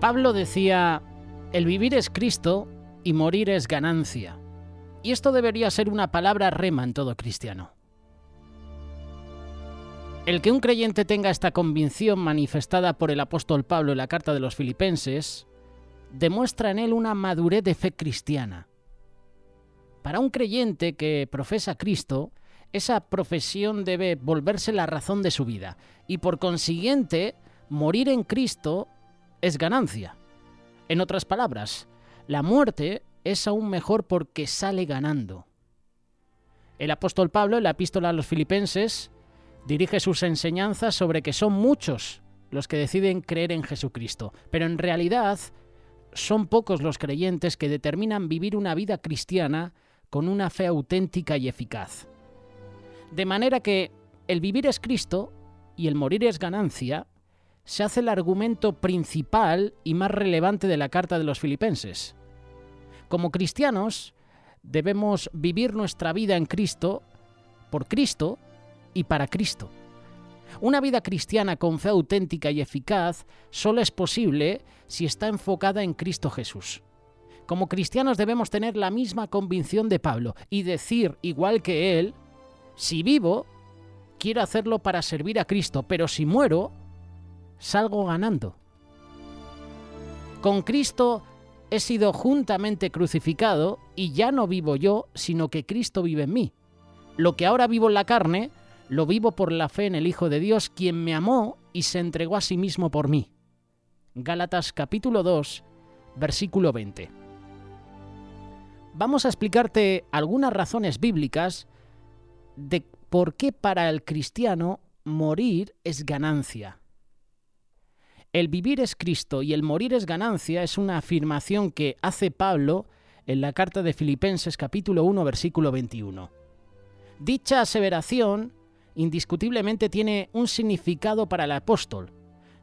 Pablo decía, el vivir es Cristo y morir es ganancia. Y esto debería ser una palabra rema en todo cristiano. El que un creyente tenga esta convicción manifestada por el apóstol Pablo en la carta de los Filipenses demuestra en él una madurez de fe cristiana. Para un creyente que profesa a Cristo, esa profesión debe volverse la razón de su vida y por consiguiente, morir en Cristo es ganancia. En otras palabras, la muerte es aún mejor porque sale ganando. El apóstol Pablo, en la epístola a los Filipenses, dirige sus enseñanzas sobre que son muchos los que deciden creer en Jesucristo, pero en realidad son pocos los creyentes que determinan vivir una vida cristiana con una fe auténtica y eficaz. De manera que el vivir es Cristo y el morir es ganancia se hace el argumento principal y más relevante de la carta de los Filipenses. Como cristianos, debemos vivir nuestra vida en Cristo, por Cristo y para Cristo. Una vida cristiana con fe auténtica y eficaz solo es posible si está enfocada en Cristo Jesús. Como cristianos debemos tener la misma convicción de Pablo y decir, igual que él, si vivo, quiero hacerlo para servir a Cristo, pero si muero, salgo ganando. Con Cristo he sido juntamente crucificado y ya no vivo yo, sino que Cristo vive en mí. Lo que ahora vivo en la carne, lo vivo por la fe en el Hijo de Dios, quien me amó y se entregó a sí mismo por mí. Gálatas capítulo 2, versículo 20. Vamos a explicarte algunas razones bíblicas de por qué para el cristiano morir es ganancia. El vivir es Cristo y el morir es ganancia es una afirmación que hace Pablo en la carta de Filipenses capítulo 1, versículo 21. Dicha aseveración indiscutiblemente tiene un significado para el apóstol.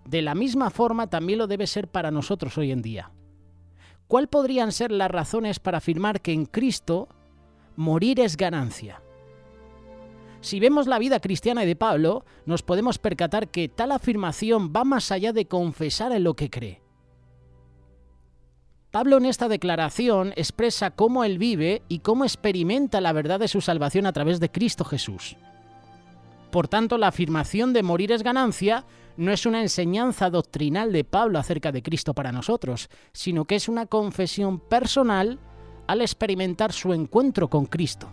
De la misma forma también lo debe ser para nosotros hoy en día. ¿Cuáles podrían ser las razones para afirmar que en Cristo morir es ganancia? Si vemos la vida cristiana de Pablo, nos podemos percatar que tal afirmación va más allá de confesar en lo que cree. Pablo en esta declaración expresa cómo él vive y cómo experimenta la verdad de su salvación a través de Cristo Jesús. Por tanto, la afirmación de morir es ganancia no es una enseñanza doctrinal de Pablo acerca de Cristo para nosotros, sino que es una confesión personal al experimentar su encuentro con Cristo.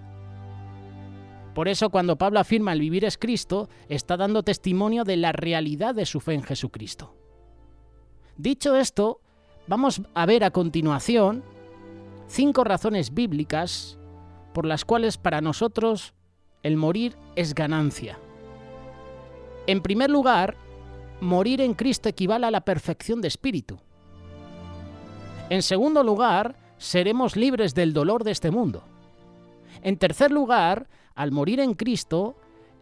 Por eso, cuando Pablo afirma el vivir es Cristo, está dando testimonio de la realidad de su fe en Jesucristo. Dicho esto, vamos a ver a continuación 5 razones bíblicas por las cuales para nosotros el morir es ganancia. En primer lugar, morir en Cristo equivale a la perfección de espíritu. En segundo lugar, seremos libres del dolor de este mundo. En tercer lugar, al morir en Cristo,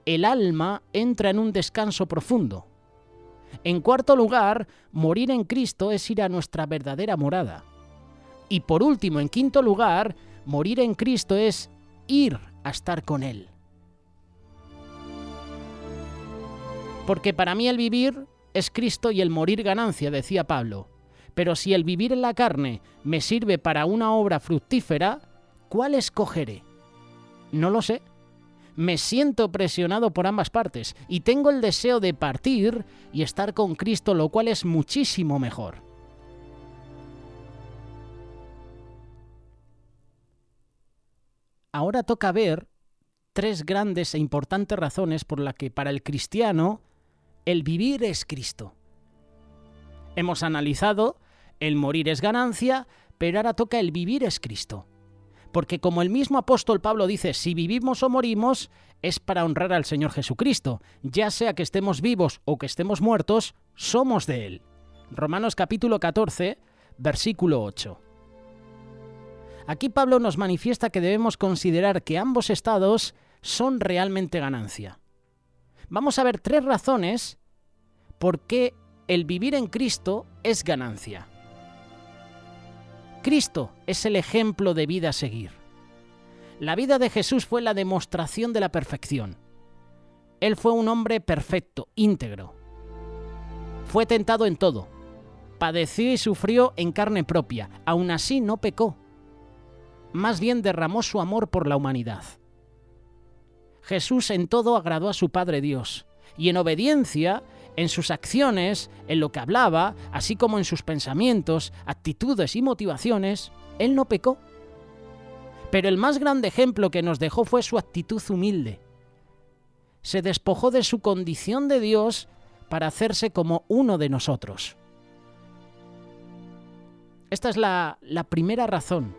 el alma entra en un descanso profundo. En cuarto lugar, morir en Cristo es ir a nuestra verdadera morada. Y por último, en quinto lugar, morir en Cristo es ir a estar con Él. Porque para mí el vivir es Cristo y el morir ganancia, decía Pablo. Pero si el vivir en la carne me sirve para una obra fructífera, ¿cuál escogeré? No lo sé. Me siento presionado por ambas partes y tengo el deseo de partir y estar con Cristo, lo cual es muchísimo mejor. Ahora toca ver 3 grandes e importantes razones por las que para el cristiano el vivir es Cristo. Hemos analizado el morir es ganancia, pero ahora toca el vivir es Cristo. Porque como el mismo apóstol Pablo dice, si vivimos o morimos, es para honrar al Señor Jesucristo. Ya sea que estemos vivos o que estemos muertos, somos de Él. Romanos capítulo 14, versículo 8. Aquí Pablo nos manifiesta que debemos considerar que ambos estados son realmente ganancia. Vamos a ver 3 razones por qué el vivir en Cristo es ganancia. Cristo es el ejemplo de vida a seguir. La vida de Jesús fue la demostración de la perfección. Él fue un hombre perfecto, íntegro. Fue tentado en todo, padeció y sufrió en carne propia. Aún así no pecó. Más bien derramó su amor por la humanidad. Jesús en todo agradó a su Padre Dios, y en obediencia, en sus acciones, en lo que hablaba, así como en sus pensamientos, actitudes y motivaciones, Él no pecó. Pero el más grande ejemplo que nos dejó fue su actitud humilde. Se despojó de su condición de Dios para hacerse como uno de nosotros. Esta es la primera razón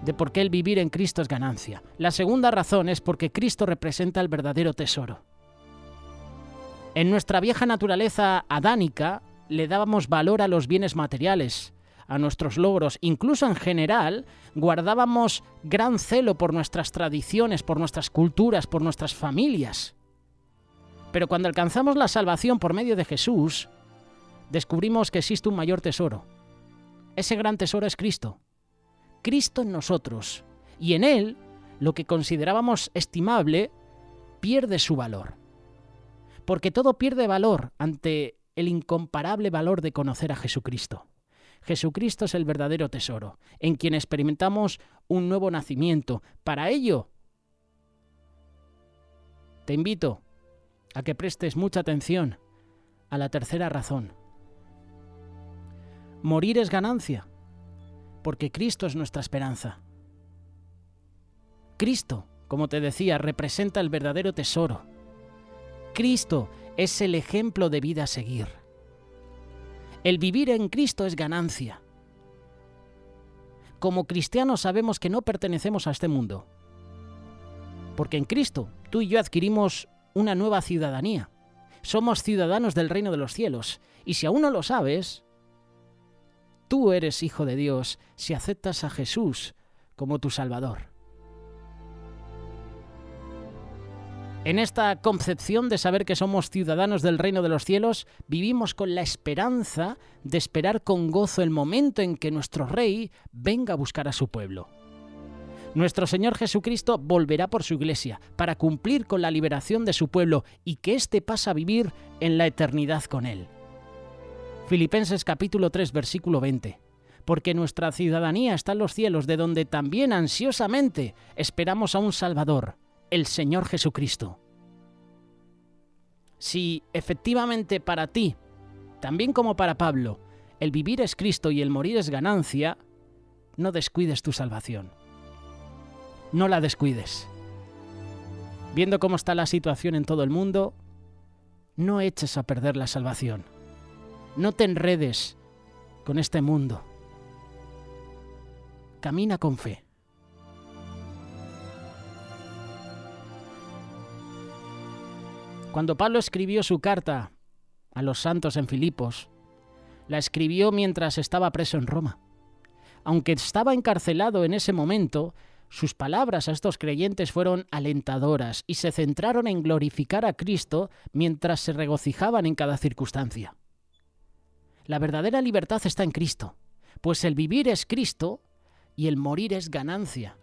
de por qué el vivir en Cristo es ganancia. La segunda razón es porque Cristo representa el verdadero tesoro. En nuestra vieja naturaleza adánica le dábamos valor a los bienes materiales, a nuestros logros, incluso en general guardábamos gran celo por nuestras tradiciones, por nuestras culturas, por nuestras familias. Pero cuando alcanzamos la salvación por medio de Jesús, descubrimos que existe un mayor tesoro. Ese gran tesoro es Cristo. Cristo en nosotros, y en Él lo que considerábamos estimable pierde su valor. Porque todo pierde valor ante el incomparable valor de conocer a Jesucristo. Jesucristo es el verdadero tesoro, en quien experimentamos un nuevo nacimiento. Para ello, te invito a que prestes mucha atención a la tercera razón. Morir es ganancia, porque Cristo es nuestra esperanza. Cristo, como te decía, representa el verdadero tesoro. Cristo es el ejemplo de vida a seguir. El vivir en Cristo es ganancia. Como cristianos sabemos que no pertenecemos a este mundo, porque en Cristo tú y yo adquirimos una nueva ciudadanía. Somos ciudadanos del reino de los cielos, y si aún no lo sabes, tú eres hijo de Dios si aceptas a Jesús como tu Salvador. En esta concepción de saber que somos ciudadanos del reino de los cielos, vivimos con la esperanza de esperar con gozo el momento en que nuestro Rey venga a buscar a su pueblo. Nuestro Señor Jesucristo volverá por su iglesia para cumplir con la liberación de su pueblo y que éste pasa a vivir en la eternidad con Él. Filipenses capítulo 3, versículo 20. Porque nuestra ciudadanía está en los cielos, de donde también ansiosamente esperamos a un Salvador, el Señor Jesucristo. Si efectivamente para ti, también como para Pablo, el vivir es Cristo y el morir es ganancia, no descuides tu salvación. No la descuides. Viendo cómo está la situación en todo el mundo, no eches a perder la salvación. No te enredes con este mundo. Camina con fe. Cuando Pablo escribió su carta a los santos en Filipos, la escribió mientras estaba preso en Roma. Aunque estaba encarcelado en ese momento, sus palabras a estos creyentes fueron alentadoras y se centraron en glorificar a Cristo mientras se regocijaban en cada circunstancia. La verdadera libertad está en Cristo, pues el vivir es Cristo y el morir es ganancia.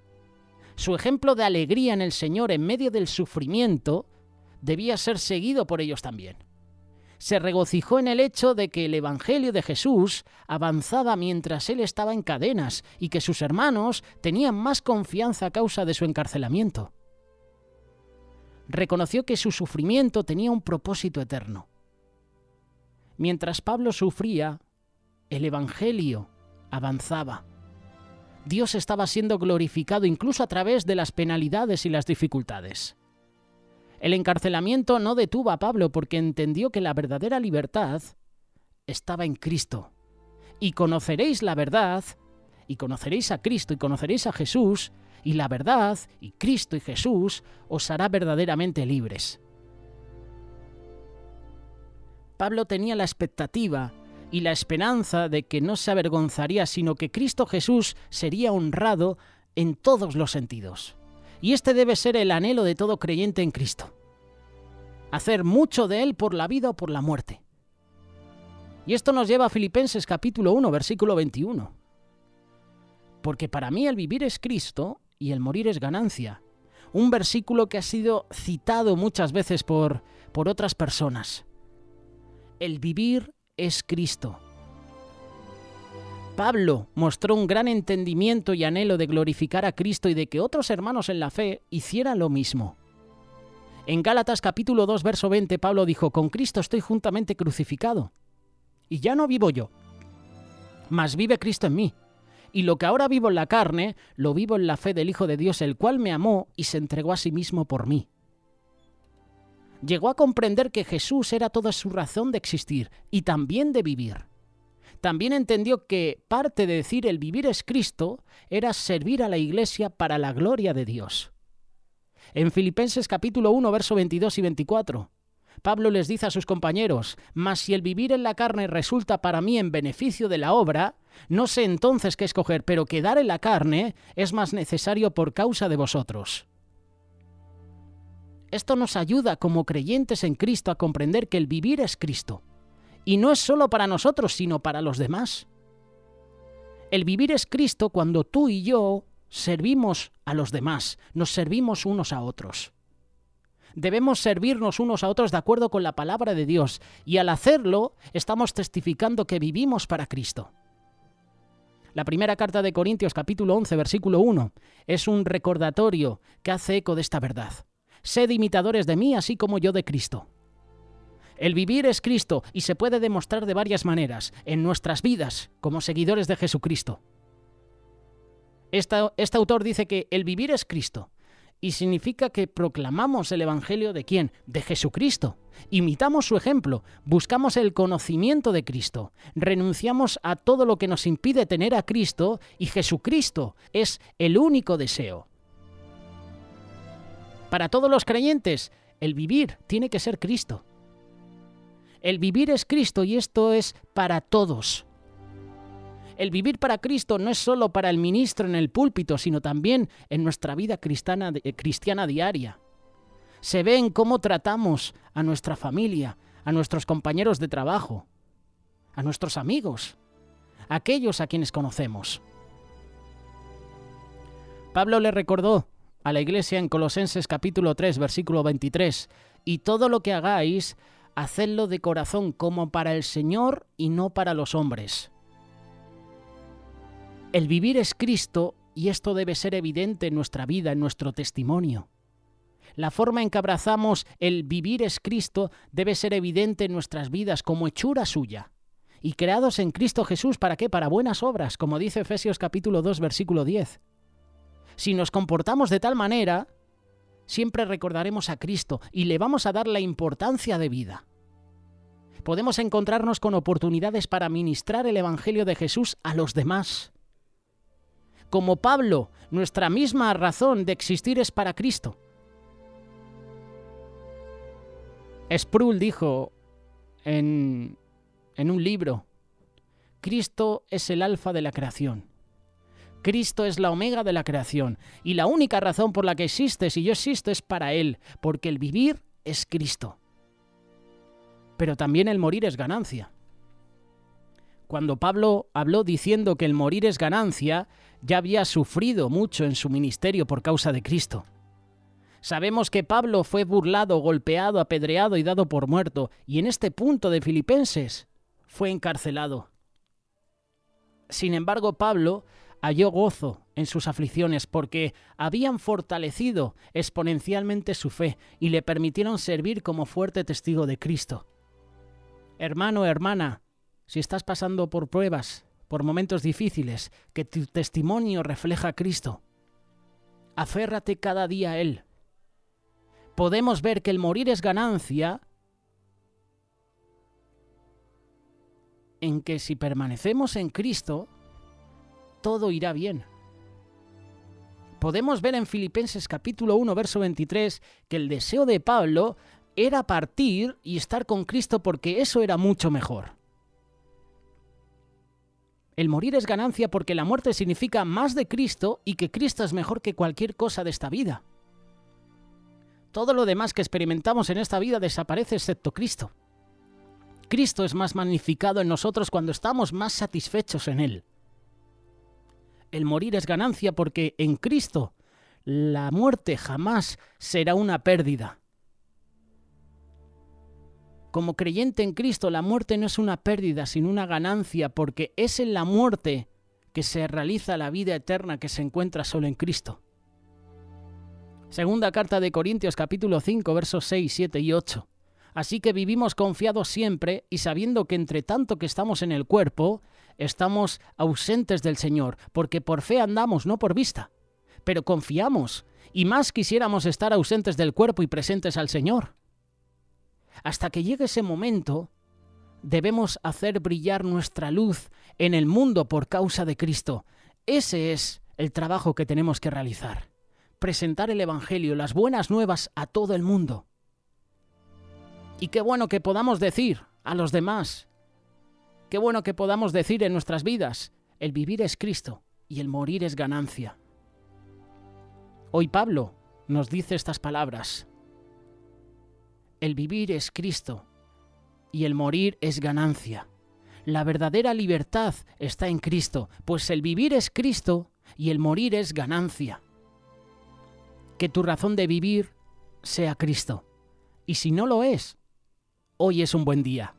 Su ejemplo de alegría en el Señor en medio del sufrimiento debía ser seguido por ellos también. Se regocijó en el hecho de que el Evangelio de Jesús avanzaba mientras él estaba en cadenas y que sus hermanos tenían más confianza a causa de su encarcelamiento. Reconoció que su sufrimiento tenía un propósito eterno. Mientras Pablo sufría, el Evangelio avanzaba. Dios estaba siendo glorificado incluso a través de las penalidades y las dificultades. El encarcelamiento no detuvo a Pablo porque entendió que la verdadera libertad estaba en Cristo. Y conoceréis la verdad, y conoceréis a Cristo, y conoceréis a Jesús, y la verdad, y Cristo y Jesús, os hará verdaderamente libres. Pablo tenía la expectativa y la esperanza de que no se avergonzaría, sino que Cristo Jesús sería honrado en todos los sentidos. Y este debe ser el anhelo de todo creyente en Cristo. Hacer mucho de Él por la vida o por la muerte. Y esto nos lleva a Filipenses capítulo 1, versículo 21. Porque para mí el vivir es Cristo y el morir es ganancia. Un versículo que ha sido citado muchas veces por otras personas. El vivir es Cristo. Pablo mostró un gran entendimiento y anhelo de glorificar a Cristo y de que otros hermanos en la fe hicieran lo mismo. En Gálatas capítulo 2, verso 20, Pablo dijo: «Con Cristo estoy juntamente crucificado. Y ya no vivo yo, mas vive Cristo en mí. Y lo que ahora vivo en la carne, lo vivo en la fe del Hijo de Dios, el cual me amó y se entregó a sí mismo por mí». Llegó a comprender que Jesús era toda su razón de existir y también de vivir. También entendió que parte de decir el vivir es Cristo era servir a la Iglesia para la gloria de Dios. En Filipenses capítulo 1, verso 22 y 24, Pablo les dice a sus compañeros: «Mas si el vivir en la carne resulta para mí en beneficio de la obra, no sé entonces qué escoger, pero quedar en la carne es más necesario por causa de vosotros». Esto nos ayuda como creyentes en Cristo a comprender que el vivir es Cristo. Y no es solo para nosotros, sino para los demás. El vivir es Cristo cuando tú y yo servimos a los demás, nos servimos unos a otros. Debemos servirnos unos a otros de acuerdo con la palabra de Dios, y al hacerlo estamos testificando que vivimos para Cristo. La primera carta de Corintios capítulo 11, versículo 1, es un recordatorio que hace eco de esta verdad. «Sed imitadores de mí, así como yo de Cristo». El vivir es Cristo y se puede demostrar de varias maneras en nuestras vidas como seguidores de Jesucristo. Este autor dice que el vivir es Cristo y significa que proclamamos el Evangelio ¿de quién? De Jesucristo. Imitamos su ejemplo, buscamos el conocimiento de Cristo, renunciamos a todo lo que nos impide tener a Cristo y Jesucristo es el único deseo. Para todos los creyentes, el vivir tiene que ser Cristo. El vivir es Cristo y esto es para todos. El vivir para Cristo no es solo para el ministro en el púlpito, sino también en nuestra vida cristiana diaria. Se ve en cómo tratamos a nuestra familia, a nuestros compañeros de trabajo, a nuestros amigos, a aquellos a quienes conocemos. Pablo le recordó a la iglesia en Colosenses capítulo 3, versículo 23, «Y todo lo que hagáis, hacedlo de corazón como para el Señor y no para los hombres». El vivir es Cristo y esto debe ser evidente en nuestra vida, en nuestro testimonio. La forma en que abrazamos el vivir es Cristo debe ser evidente en nuestras vidas como hechura suya. Y creados en Cristo Jesús, ¿para qué? Para buenas obras, como dice Efesios capítulo 2, versículo 10. Si nos comportamos de tal manera, siempre recordaremos a Cristo y le vamos a dar la importancia de vida. Podemos encontrarnos con oportunidades para ministrar el Evangelio de Jesús a los demás. Como Pablo, nuestra misma razón de existir es para Cristo. Sproul dijo en un libro: Cristo es el alfa de la creación. Cristo es la omega de la creación. Y la única razón por la que existes y yo existo es para Él, porque el vivir es Cristo. Pero también el morir es ganancia. Cuando Pablo habló diciendo que el morir es ganancia, ya había sufrido mucho en su ministerio por causa de Cristo. Sabemos que Pablo fue burlado, golpeado, apedreado y dado por muerto, y en este punto de Filipenses fue encarcelado. Sin embargo, Pablo halló gozo en sus aflicciones porque habían fortalecido exponencialmente su fe y le permitieron servir como fuerte testigo de Cristo. Hermano, hermana, si estás pasando por pruebas, por momentos difíciles, que tu testimonio refleja a Cristo, aférrate cada día a Él. Podemos ver que el morir es ganancia en que si permanecemos en Cristo, todo irá bien. Podemos ver en Filipenses capítulo 1, verso 23, que el deseo de Pablo era partir y estar con Cristo porque eso era mucho mejor. El morir es ganancia porque la muerte significa más de Cristo y que Cristo es mejor que cualquier cosa de esta vida. Todo lo demás que experimentamos en esta vida desaparece excepto Cristo. Cristo es más magnificado en nosotros cuando estamos más satisfechos en Él. El morir es ganancia porque en Cristo la muerte jamás será una pérdida. Como creyente en Cristo, la muerte no es una pérdida, sino una ganancia, porque es en la muerte que se realiza la vida eterna que se encuentra solo en Cristo. Segunda carta de Corintios, capítulo 5, versos 6, 7 y 8. Así que vivimos confiados siempre y sabiendo que entre tanto que estamos en el cuerpo, estamos ausentes del Señor, porque por fe andamos, no por vista. Pero confiamos, y más quisiéramos estar ausentes del cuerpo y presentes al Señor. Hasta que llegue ese momento, debemos hacer brillar nuestra luz en el mundo por causa de Cristo. Ese es el trabajo que tenemos que realizar. Presentar el Evangelio, las buenas nuevas a todo el mundo. Y qué bueno que podamos decir a los demás, qué bueno que podamos decir en nuestras vidas, el vivir es Cristo y el morir es ganancia. Hoy Pablo nos dice estas palabras. El vivir es Cristo y el morir es ganancia. La verdadera libertad está en Cristo, pues el vivir es Cristo y el morir es ganancia. Que tu razón de vivir sea Cristo. Y si no lo es, hoy es un buen día.